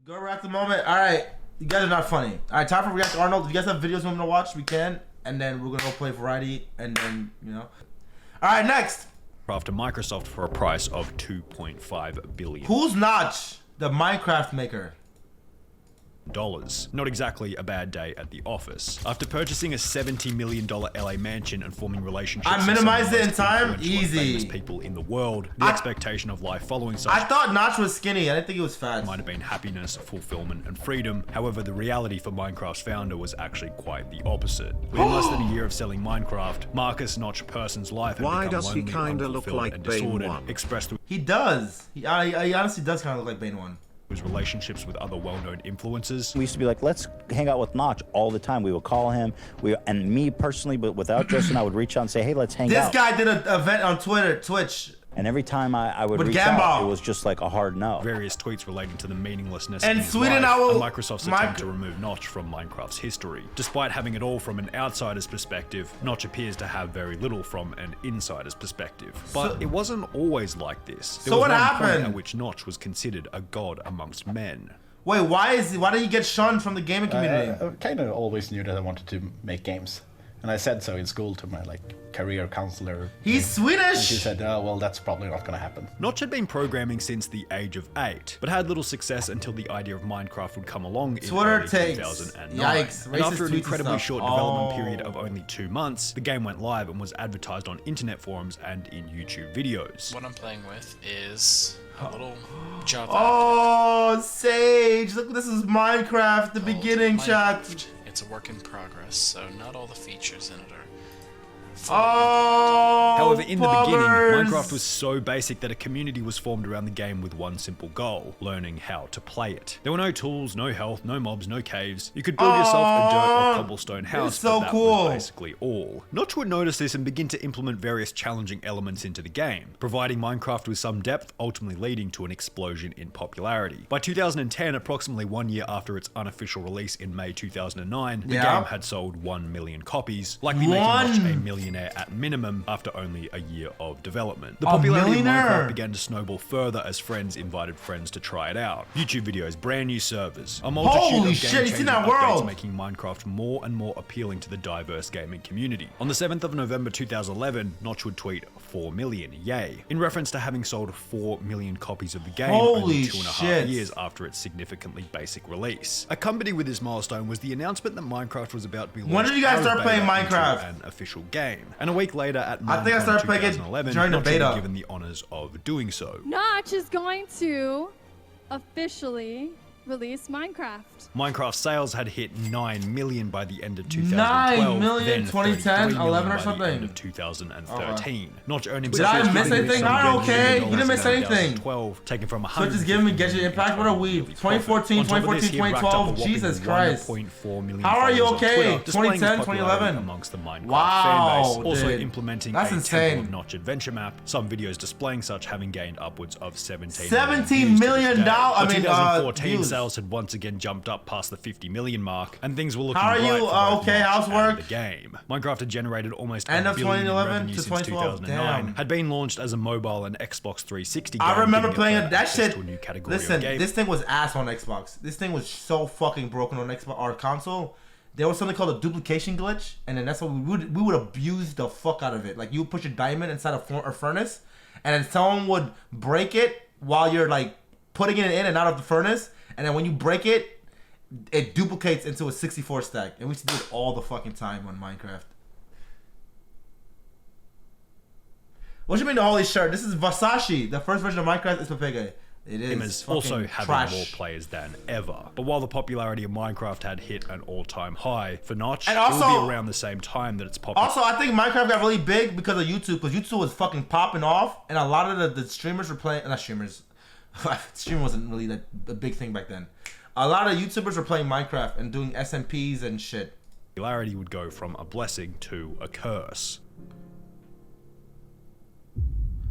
Gerber at the moment. All right, you guys are not funny. All right, time for React to Arnold. If you guys have videos you want to watch, we can, and then we're gonna go play variety, and then All right, next. After Microsoft for a price of $2.5 billion. Who's Notch, the Minecraft maker? Not exactly a bad day at the office. After purchasing a $70 million LA mansion and forming relationships I minimized it in time. Easy. People in the world, the expectation of life following such. I thought Notch was skinny. I didn't think he was fat. Might have been happiness, fulfillment, and freedom. However, the reality for Minecraft's founder was actually quite the opposite. Within less than a year of selling Minecraft, Markus Notch Person's life had Why become does he lonely, kinda look unfulfilled, like and Bane disordered, 1? expressed through He does. He honestly does kind of look like Bane 1. his relationships with other well-known influencers. We used to be like, let's hang out with Notch all the time. We would call him. And me personally, but without Justin, I would reach out and say, hey, let's hang out. This guy did an event on Twitch. And every time I would With reach Gambol. out, it was just like a hard no. Various tweets relating to the meaninglessness And in his Sweden, life, I will- and Microsoft's attempt to remove Notch from Minecraft's history. Despite having it all from an outsider's perspective, Notch appears to have very little from an insider's perspective. But it wasn't always like this. There So was what one point happened? at which Notch was considered a god amongst men. Wait, why did he get shunned from the gaming community? I kind of always knew that I wanted to make games, and I said so in school to my career counselor. He's And she Swedish. said, "Oh well, that's probably not going to happen." Notch had been programming since the age of 8, but had little success until the idea of Minecraft would come along in Twitter early takes. 2009. Yikes, And racist after tweets an and incredibly stuff. short development period of only 2 months, the game went live and was advertised on internet forums and in YouTube videos. What I'm playing with is a little Java. Oh, Sage! Look, this is Minecraft. The called beginning chat. Minecraft. It's a work in progress, so not all the features in it are. Oh. However, in the beginning, bummers. Minecraft was so basic that a community was formed around the game with one simple goal: learning how to play it. There were no tools, no health, no mobs, no caves. You could build yourself a dirt or cobblestone house, so but that cool. was basically all. Notch would notice this and begin to implement various challenging elements into the game, providing Minecraft with some depth, ultimately leading to an explosion in popularity. By 2010, approximately 1 year after its unofficial release in May 2009, the game had sold 1 million copies, likely making Notch a millionaire at minimum after only a year of development. The popularity of Minecraft began to snowball further as friends invited friends to try it out. YouTube videos, brand new servers, a multitude Holy of shit, game-changing it's in that updates world. making Minecraft more and more appealing to the diverse gaming community. On the 7th of November 2011, Notch would tweet 4 million, yay, in reference to having sold 4 million copies of the game Holy only 2.5 shit. years after its significantly basic release. Accompanied with this milestone was the announcement that Minecraft was about to be launched. When did you guys as start beta playing into Minecraft? An official game. And a week later at I think I started playing it 2011, during the Notch would be beta. given the honors of doing so. Notch is going to officially release Minecraft. Minecraft sales had hit 9 million by the end of 2012. 9 million, then 2010, 33 million 11 or by the something. end of 2013. Notch earned Did himself I his miss first anything? $1 Not million okay. You in didn't miss anything. 2012, taken from Twitch is giving me Genshin Impact. What a weeb. 2014, 2014, 2012. Jesus Christ. 1.4 million How are you followers on okay? Twitter, displaying his 2010, popularity 2011. amongst the Minecraft Wow, fanbase. Also dude. implementing That's a insane. Temple of Notch adventure map. Some videos displaying such having gained upwards of 17 $17 million. By I mean, 2014 views. sales had once again jumped up past the 50 million mark, and things were looking How are bright you? for both Okay, Notch housework? and the game. Minecraft had generated almost End $1 of billion in 2011 revenue to since 2012. 2009, Damn. had been launched as a mobile and Xbox 360 game. I remember giving playing further it. That access shit. to a new category of Listen, game. this thing was ass on Xbox. This thing was so fucking broken on Xbox or console. There was something called a duplication glitch, and then that's what we would abuse the fuck out of it. Like you would push a diamond inside a furnace, and then someone would break it while you're like putting it in and out of the furnace, and then when you break it, it duplicates into a 64 stack, and we used to do it all the fucking time on Minecraft. What you mean the holy shirt? This is Versace. The first version of Minecraft is Pepega. It is Gamers fucking also having trash. more players than ever. But while the popularity of Minecraft had hit an all-time high, for Notch, And it also- would be around the same time that its popularity. Also, I think Minecraft got really big because of YouTube, because YouTube was fucking popping off, and a lot of the streamers were playing. Not streamers. Streaming wasn't really a big thing back then. A lot of YouTubers were playing Minecraft and doing SMPs and shit. Popularity would go from a blessing to a curse.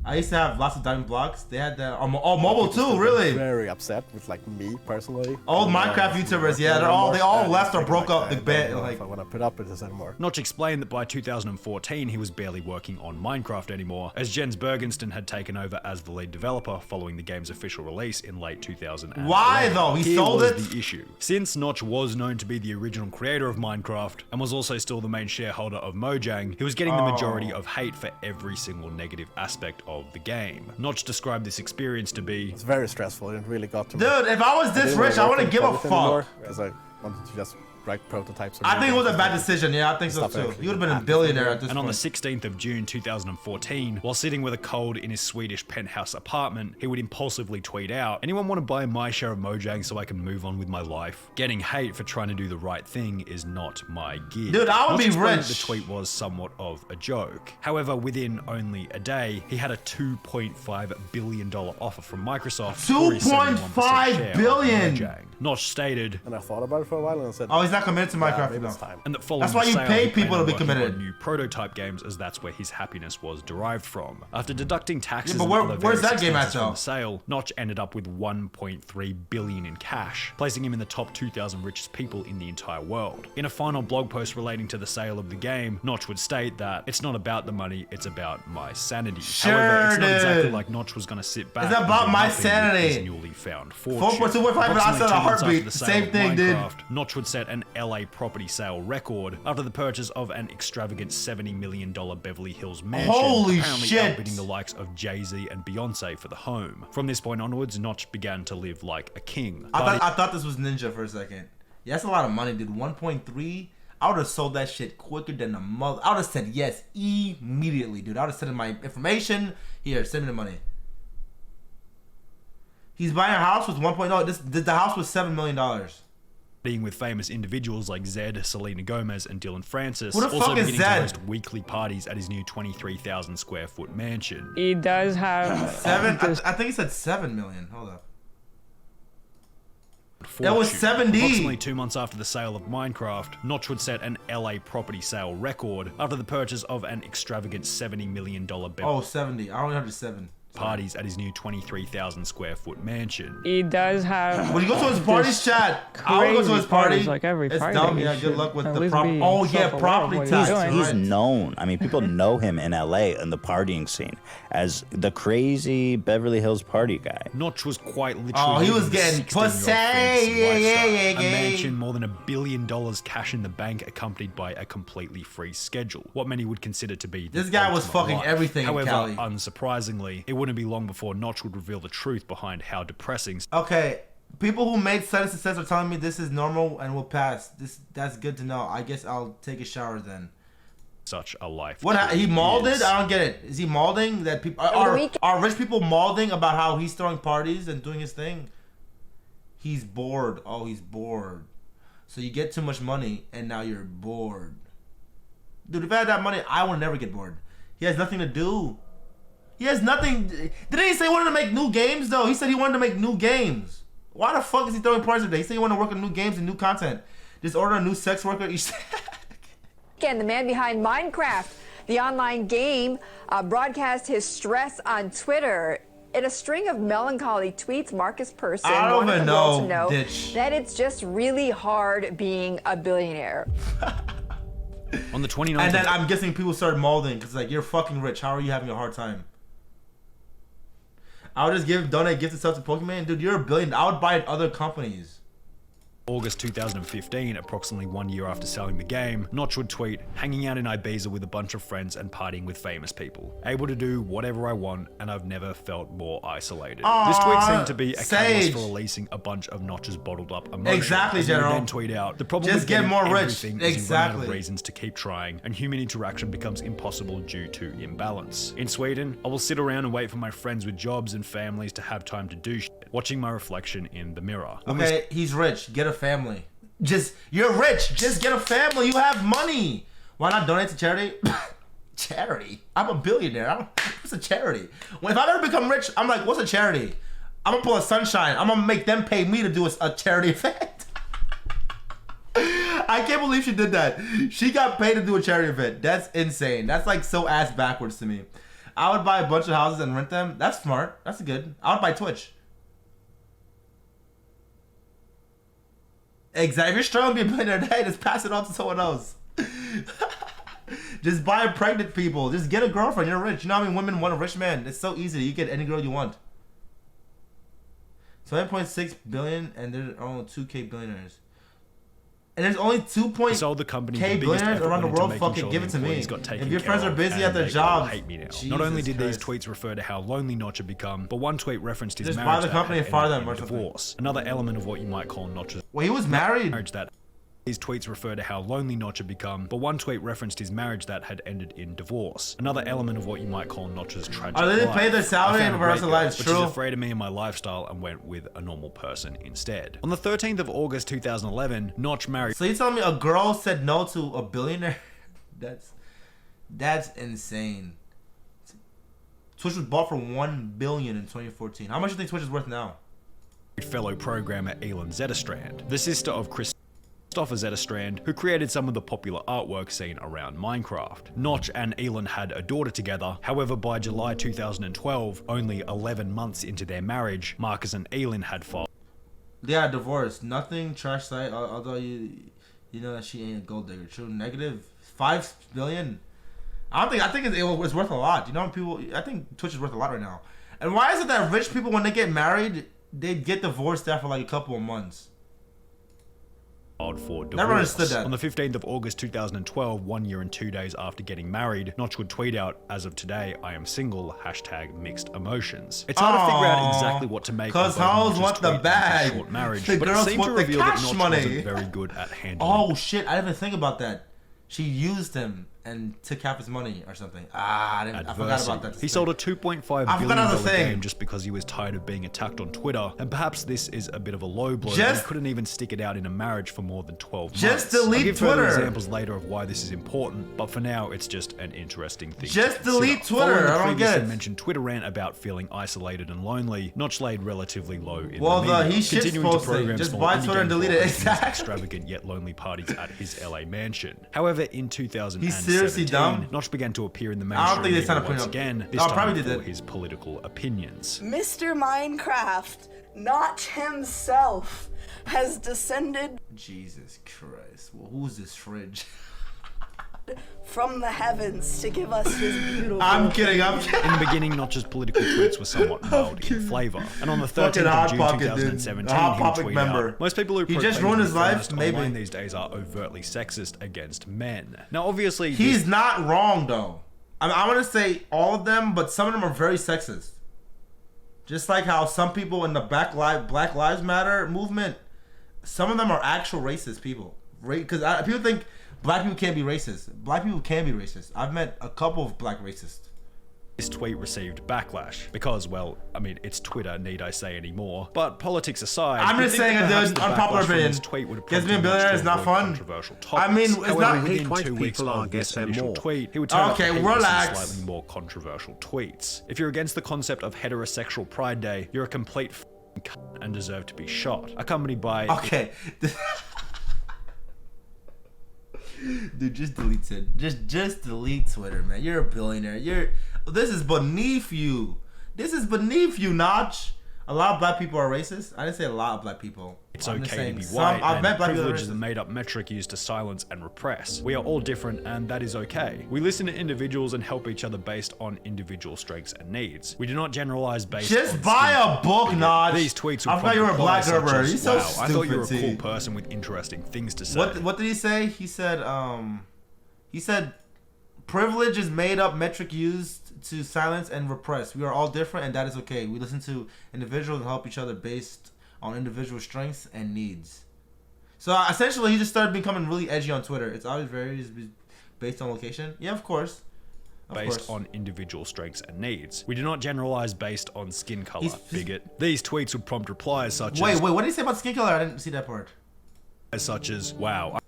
I used to have lots of diamond blocks. They had that on mobile too, really. Very upset with like me personally. Old Minecraft YouTubers, yeah, they all left or broke up the bed. Like, if I want to put up with this anymore. Notch explained that by 2014 he was barely working on Minecraft anymore, as Jens Bergensten had taken over as the lead developer following the game's official release in late 2000. Why though? He sold it? The issue. Since Notch was known to be the original creator of Minecraft and was also still the main shareholder of Mojang, he was getting the majority of hate for every single negative aspect of the game. Notch described this experience to be, It's very stressful. It really got to me. dude, if I was this rich, I wouldn't give a fuck. Because I wanted to just write prototypes. I think it was a bad decision. Yeah, I think so too. You would have been a billionaire at this and on the point. 16th of June 2014, while sitting with a cold in his Swedish penthouse apartment, he would impulsively tweet out, "Anyone want to buy my share of Mojang so I can move on with my life? Getting hate for trying to do the right thing is not my gig." Dude, I would Notch be explained rich. that the tweet was somewhat of a joke. However, within only a day, he had a $2.5 billion offer from Microsoft. for his 71% share of billion? Mojang. Notch stated, And I thought about it for a while and I said, Oh, he's not committed to Minecraft maybe it's enough. time. and that following That's why the you sale, pay he planned people to on be working committed. on new prototype games, as that's where his happiness was derived from. After deducting taxes Yeah, but and where- other where's various that game at, expenses from though? the sale, Notch ended up with $1.3 billion in cash, placing him in the top 2,000 richest people in the entire world. In a final blog post relating to the sale of the game, Notch would state that it's not about the money, it's about my sanity. Sure, However, it's not exactly dude. like Notch was going to sit back. It's and about do my nothing with sanity. his newly found fortune. 4.25 outside Approximately a 2 months after heartbeat. the sale Same of thing, dude. Minecraft, Notch would set an LA property sale record after the purchase of an extravagant $70 million Beverly Hills mansion, Holy apparently shit. outbidding the likes of Jay-Z and Beyonce for the home. From this point onwards, Notch began to live like a king. I thought this was Ninja for a second. Yeah, that's a lot of money, dude. 1.3. I would have sold that shit quicker than a mother. I would have said yes immediately, dude. I would have sent him my information. Here, send me the money. He's buying a house with 1.0. The house was $7 million. Being with famous individuals like Zed, Selena Gomez, and Dylan Francis, Who the also fuck is beginning to Zed? host weekly parties at his new 23,000 square foot mansion. He does have Seven. I think he said 7 million. Hold up. Fortune. That was 70. Approximately 2 months after the sale of Minecraft, Notch would set an LA property sale record after the purchase of an extravagant $70 million Oh, 70. I only heard 7. parties at his new 23,000 square foot mansion. he does have. When you go to his parties, chat, I want to go to crazy his party. parties, like every it's Friday, dumb. you Yeah, good should luck with at the least property. be Oh, yeah, self-aware of property what tax. you're doing. He's Right. known. I mean, people know him in LA in the partying scene as the crazy Beverly Hills party guy. Notch was quite literally. Oh, he was living the getting 16-year-old pussy. fantasy Yeah, lifestyle. yeah, A yeah. mansion, more than $1 billion cash in the bank, accompanied by a completely free schedule. What many would consider to be the This guy was ultimate fucking life. everything in However, Cali. unsurprisingly, it wouldn't be long before Notch would reveal the truth behind how depressing Okay, people who made sudden success are telling me this is normal and will pass. That's good to know. I guess I'll take a shower then. such a life. What he mauled is. it? I don't get it. Is he mauling that people are rich people mauling about how he's throwing parties and doing his thing? He's bored. Oh, he's bored. So you get too much money and now you're bored. Dude, if I had that money, I would never get bored. He has nothing to do. He has nothing. Didn't he say he wanted to make new games though? He said he wanted to make new games. Why the fuck is he throwing parties today? He said he wanted to work on new games and new content. Just order a new sex worker each. Again, the man behind Minecraft, the online game, broadcast his stress on Twitter. In a string of melancholy tweets, Markus Persson I don't wanted even the world to know, know ditch. that it's just really hard being a billionaire. On the 29th And then of I'm guessing people started molding because like you're fucking rich. How are you having a hard time? I would just donate gifts and stuff to Pokemon. Dude, you're a billion. I would buy at other companies. August 2015, approximately 1 year after selling the game, Notch would tweet, "Hanging out in Ibiza with a bunch of friends and partying with famous people. Able to do whatever I want, and I've never felt more isolated." This tweet seemed to be a catalyst Sage. for releasing a bunch of Notch's bottled up emotions. Exactly, as he would General. then tweet out, "The problem Just with get getting more rich." everything is you run out of Exactly. reasons to keep trying, and human interaction becomes impossible due to imbalance. In Sweden, I will sit around and wait for my friends with jobs and families to have time to do shit, watching my reflection in the mirror." When we Okay, he's rich. Get a family. You're rich. Just get a family. You have money. Why not donate to charity? Charity? I'm a billionaire. What's a charity? If I ever become rich, I'm like, what's a charity? I'm gonna pull a Sunshine. I'm gonna make them pay me to do a charity event. I can't believe she did that. She got paid to do a charity event. That's insane. That's like so ass backwards to me. I would buy a bunch of houses and rent them. That's smart. That's good. I would buy Twitch. Exactly. If you're struggling to be a billionaire today, just pass it on to someone else. Just buy pregnant people. Just get a girlfriend. You're rich. You know how many women want a rich man? It's so easy. You get any girl you want. So 8.6 billion, and there are only 2K billionaires. And there's only 2.K sold the company billionaires around the world. Fucking give it to me. If your friends are busy at their jobs, hate me now. Not only did these tweets refer to how lonely Notch had become, but one tweet referenced his just marriage buy the company and fire them or divorce. Another element of what you might call Notch's he was married. Marriage that these tweets refer to how lonely Notch had become, but one tweet referenced his marriage that had ended in divorce. Another element of what you might call Notch's tragic life. They pay their salary and the rest of life. But she's afraid of me and my lifestyle and went with a normal person instead. On the 13th of August 2011, Notch married. So you telling me a girl said no to a billionaire? That's insane. Twitch was bought for $1 billion in 2014. How much do you think Twitch is worth now? Fellow programmer Elin Zetterstrand, the sister of Christopher Zetterstrand, who created some of the popular artwork seen around Minecraft. Notch and Elin had a daughter together. However, by July 2012, only 11 months into their marriage, Markus and Elin had filed. Yeah, divorced. Nothing. Trash site. Although you know that she ain't a gold digger. True. Negative 5 billion. I think it's worth a lot. You know, people. I think Twitch is worth a lot right now. And why is it that rich people, when they get married, they get divorced after like a couple of months? For divorce. Never understood that. On the 15th of August 2012, 1 year and 2 days after getting married, Notch would tweet out, "As of today, I am single, #mixed emotions." It's hard to figure out exactly what to make of Cause hoes want the bag. Short marriage, the but girls it seemed to want the reveal that cash Notch money. wasn't very good at handling. Oh shit! I didn't even think about that. She used him and took half his money or something. I forgot about that. He sold a $2.5 billion game just because he was tired of being attacked on Twitter, and perhaps this is a bit of a low blow. He couldn't even stick it out in a marriage for more than 12 months. Just delete I'll give Twitter. further examples later of why this is important, but for now, it's just an interesting thing. Just delete Twitter. Following I don't get it. Mentioned Twitter rant about feeling isolated and lonely, Notch laid relatively low in well, the media, he shit continuing to program posting. Just small buy indie Twitter and game delete it. corporations, Exactly. extravagant yet lonely parties at his LA mansion. However, in 2017, he's seriously dumb. Notch began to appear in the I don't mainstream think they signed media a once prenup. again, this No, time probably for did. his political opinions. Mr. Minecraft, Notch himself, has descended Jesus Christ. Well, who's this fridge? from the heavens to give us his beautiful... I'm kidding. In the beginning, Notch's political tweets were somewhat mild in flavour, and on the 13th of June 2017, he would tweet out, "Most people who just ruined his life, maybe these days are overtly sexist against men." Now, obviously, he's not wrong though. I want to say all of them, but some of them are very sexist. Just like how some people in the Black Lives Matter movement, some of them are actual racist people. Because people think black people can't be racist. Black people can be racist. I've met a couple of black racists. This tweet received backlash because, well, I mean, it's Twitter, need I say any more? But politics aside, I'm just saying a unpopular opinion. Gets me a billionaire is not fun. I mean, it's not. Within 2 weeks of this initial tweet, he would turn up relax. Slightly more controversial tweets. If you're against the concept of heterosexual Pride Day, you're a complete and deserve to be shot. Accompanied by okay. Dude, just delete it. Just delete Twitter, man. You're a billionaire. This is beneath you. This is beneath you, Notch. A lot of black people are racist. I didn't say a lot of black people. It's okay to be white, and privilege is a made-up metric used to silence and repress. We are all different, and that is okay. We listen to individuals and help each other based on individual strengths and needs. We do not generalize based on... Just buy a book, Notch. These tweets would I thought you were a black Gerber. You're so stupid. I thought you were a cool person with interesting things to say. What did he say? He said, privilege is made-up metric used to silence and repress. We are all different, and that is okay. We listen to individuals and help each other based on individual strengths and needs. So essentially, he just started becoming really edgy on Twitter. It's always very based on location. Yeah, of course. Based on individual strengths and needs. We do not generalize based on skin color, bigot. These tweets would prompt replies such as... Wait, what did he say about skin color? I didn't see that part. Such as, wow,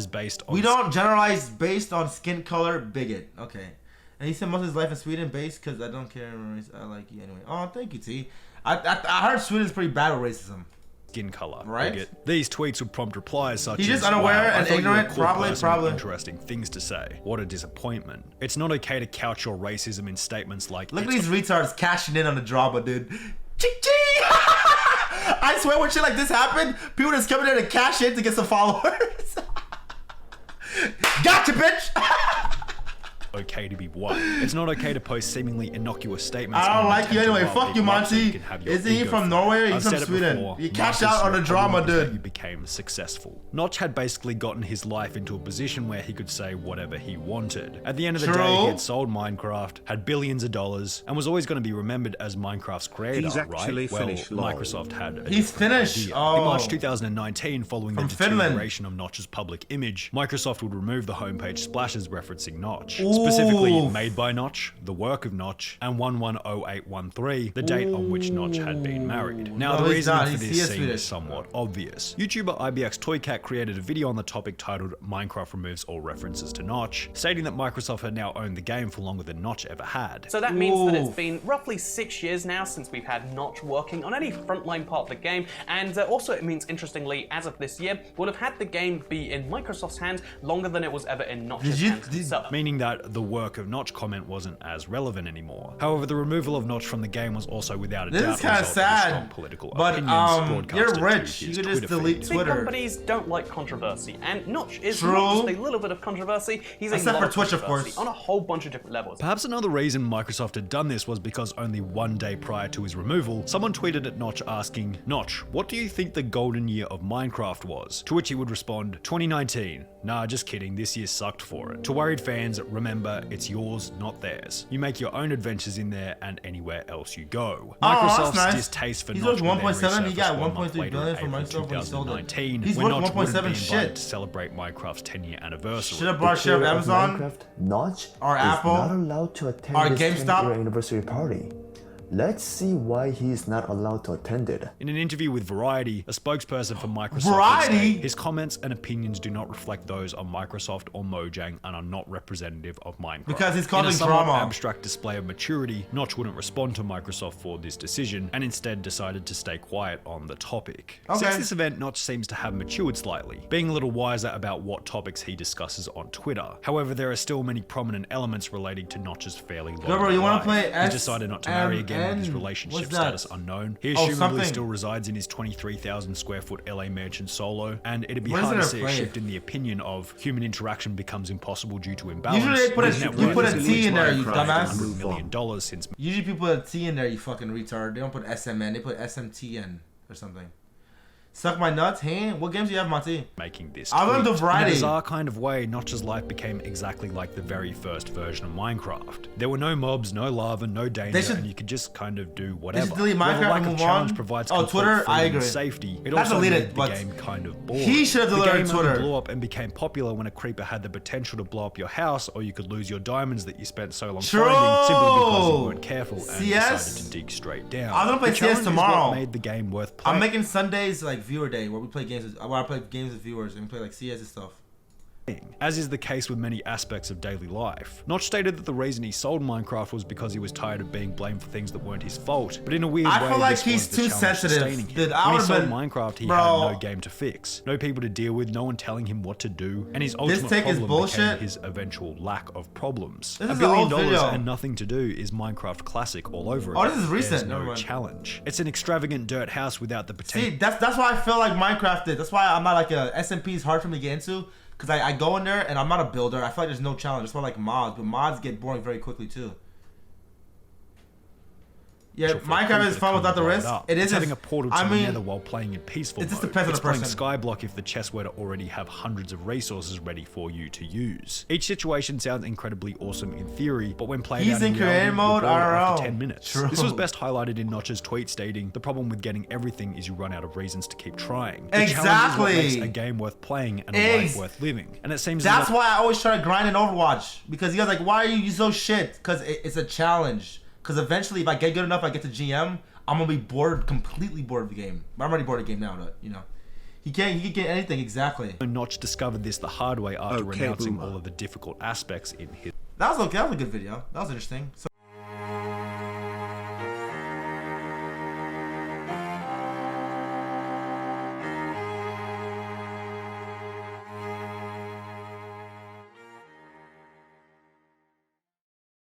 based on... We don't generalize based on skin color, bigot. Okay. And he spent most of his life in Sweden based because I don't care. I like you anyway. Oh, thank you, T. I heard Sweden's pretty bad with racism. skin color. Right. Bigot. These tweets would prompt replies such as, He's just unaware "Wow, I and thought you were a ignorant, cool probably. person with interesting things to say. What a disappointment. It's not okay to couch your racism in statements like, look at these retards cashing in on the drama, dude. Ching-ching! I swear when shit like this happened, people just come in there to cash in to get some followers. Gotcha, bitch! okay to be white. It's not okay to post seemingly innocuous statements. I don't like you anyway. Fuck you, Monty. Isn't he from Norway or he's from Sweden? You cashed out on the drama, dude. You became successful. Notch had basically gotten his life into a position where he could say whatever he wanted. At the end of the day, he had sold Minecraft, had billions of dollars, and was always going to be remembered as Minecraft's creator, He's actually right? Well, finished. Microsoft had a He's finished. idea. Oh. In March 2019, following the Finland. deterioration of Notch's public image, Microsoft would remove the homepage splashes referencing Notch. Ooh. Specifically, made by Notch, the work of Notch, and 110813, the date on which Notch had been married. Now, the reason for this scene is somewhat obvious. YouTuber IBX Toycat created a video on the topic titled Minecraft removes all references to Notch, stating that Microsoft had now owned the game for longer than Notch ever had. So that means that it's been roughly 6 years now since we've had Notch working on any frontline part of the game, and also it means, interestingly, as of this year, we'll have had the game be in Microsoft's hands longer than it was ever in Notch's hands himself. Meaning that the work of Notch comment wasn't as relevant anymore. However, the removal of Notch from the game was also without a doubt this is kind of sad, political but opinions you're rich. You can just delete Twitter. Big companies don't like controversy, and Notch is True. not just a little bit of controversy, he's Except a lot for Twitch, of of controversy course. on a whole bunch of different levels. Perhaps another reason Microsoft had done this was because only one day prior to his removal, someone tweeted at Notch asking, "Notch, what do you think the golden year of Minecraft was?" To which he would respond, 2019. Nah, just kidding, this year sucked for it. To worried fans, remember, it's yours, not theirs. You make your own adventures in there and anywhere else you go. Microsoft's distaste for Notch 1.7. He got 1.3 billion from Microsoft when he sold it. He's worth when Notch 1.7 to shit. celebrate Minecraft's 10-year anniversary. Should have brought share of Amazon, Notch or is Apple, not allowed to attend or this GameStop. 10-year anniversary party. Let's see why he's not allowed to attend it. In an interview with Variety, a spokesperson for Microsoft Variety? would say, his comments and opinions do not reflect those of Microsoft or Mojang and are not representative of Minecraft. Because he's In causing a somewhat drama. abstract display of maturity, Notch wouldn't respond to Microsoft for this decision and instead decided to stay quiet on the topic. Okay. Since this event, Notch seems to have matured slightly, being a little wiser about what topics he discusses on Twitter. However, there are still many prominent elements relating to Notch's fairly long Gerber, you want life. to play He decided not to marry again with his relationship status unknown. He assumably still resides in his 23,000 square foot LA mansion solo, and it'd be hard to see a shift in the opinion of human interaction becomes impossible due to imbalance. Usually you put a T in there, you dumbass. $100 million since Usually people put a T in there, you fucking retard. They don't put SMN, they put SMTN or something. Suck my nuts, hey? What games do you have, Monty? Making this I learned the variety. In a bizarre kind of way, Notch's life became exactly like the very first version of Minecraft. There were no mobs, no lava, no danger, and you could just kind of do whatever. They should delete While the Minecraft lack and of move challenge on. provides Oh, complete Twitter, freedom I and agree. safety. It That's also deleted, made the but game kind of boring. he should have The deleted game Twitter. only blew up and became popular when a creeper had the potential to blow up your house, or you could lose your diamonds that you spent so long finding simply because you weren't careful and decided to dig straight down. I'm gonna play The CS challenge is what tomorrow. made the game worth playing. I'm making Sundays like viewer day where we play games. Where I play games with viewers and we play like CS and stuff. As is the case with many aspects of daily life. Notch stated that the reason he sold Minecraft was because he was tired of being blamed for things that weren't his fault. But in a weird way, I feel like this was he's the too challenge sensitive. sustaining him. Dude, I when he would've sold been- Minecraft, he Bro. had no game to fix, no people to deal with, no one telling him what to do, and his ultimate take is problem bullshit. became his eventual lack of problems. This $1 is an billion old video. and nothing to do is Minecraft classic all over Oh, again. this is recent. There's Never no mind. challenge. It's an extravagant dirt house without the potential. See, that's why I feel like Minecraft did. That's why I'm not like a SMP is hard for me to get into. Because I go in there and I'm not a builder. I feel like there's no challenge. That's why I like mods. But mods get boring very quickly too. Yeah, Minecraft is fun without the risk. It is having a portal to I the mean, nether while playing in peaceful it just mode. depends on It's the playing person. Skyblock if the chest were to already have hundreds of resources ready for you to use. Each situation sounds incredibly awesome in theory, but when played He's out in reality, creative you're mode, bored after IRL. 10 minutes. True. This was best highlighted in Notch's tweet stating, "The problem with getting everything is you run out of reasons to keep trying. The challenge is what makes Exactly. a game worth playing and a life worth living." And it seems That's as why I always try to grind in Overwatch. Because you guys like, why are you so shit? Because it's a challenge. Because eventually, if I get good enough, I get to GM, I'm going to be bored, completely bored of the game. But I'm already bored of the game now, but, you know. He can get anything, exactly. Notch discovered this the hard way after Okay, renouncing boomer. all of the difficult aspects in his That was a good video. That was interesting. So